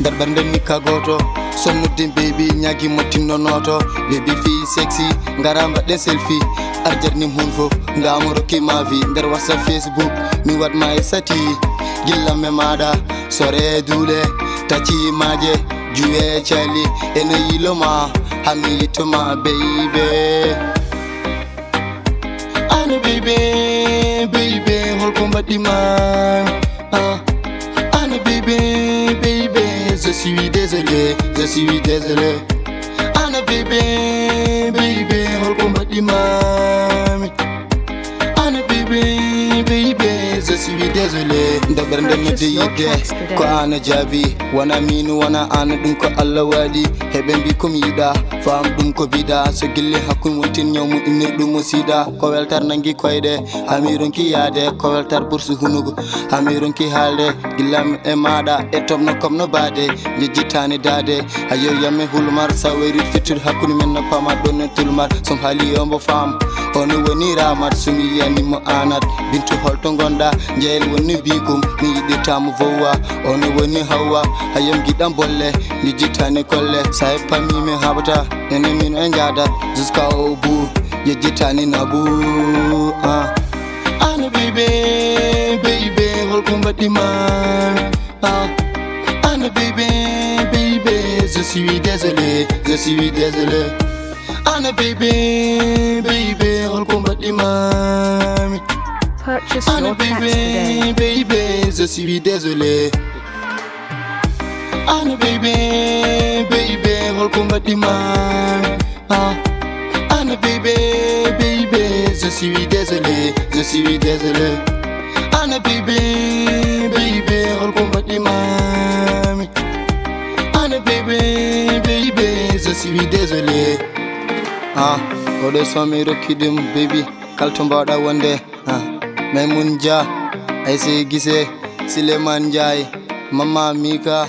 Darbande nika goto Somnudin baby nyagi motinno noto Baby fi sexy ngaramba de selfie Arjarni hunfof ngamoro ki ma vi Nder wasa Facebook mi wat my sati Gilla me mada sore dule Tachi maje juwe chali Ene yiloma hami yitoma baby Ane baby, baby, holko mbadi man Ane baby, baby, je suis désolé, je suis désolé Ane baby, baby, holko mbadi man Ane baby, baby, je suis désolé Ndabrande me de yide, ko ana jabi Wana minu wana ana dum ko Allah wadi Hebe mbi ko mi yida, fam dum ko bida So gilli hakkun wotin nyawmu inir dum musida Ko weltar nangi koyde, hamiron ki yade Ko weltar bursu hunugo, hamiron ki halde Gillam e mada, e tom no kom no bade Jejitani dade, hayo yamme hulmar Saweri fitur hakkun men no pama donne tulmar Som hali yombo fam, ono woni ramat Sumi yani mo anat, bintu holto gonda Njeel woni bikum, mi yidi tamu vowa Ono woni hawa, hayom gidam bolle Jejitani kolle, sae pami me habata Nene min enjada, jusqu'à au bout Jejitani nabu Ane baby, baby, holko mbadi man Ane baby, baby, je suis désolé, je suis désolé Ane baby, baby, holko mbadi man Purchase Ane your tracks today. baby, baby, je suis désolé Ane baby, baby, holko mbadi man Ane baby, baby, je suis désolé, je suis désolé Ane baby, baby, holko mbadi man Ane baby, baby, je suis désolé Odo somi rokkidim baby kalto mbawɗa wonde Maymun Dia Aise Gise Sileman Ndiaye Mama Mika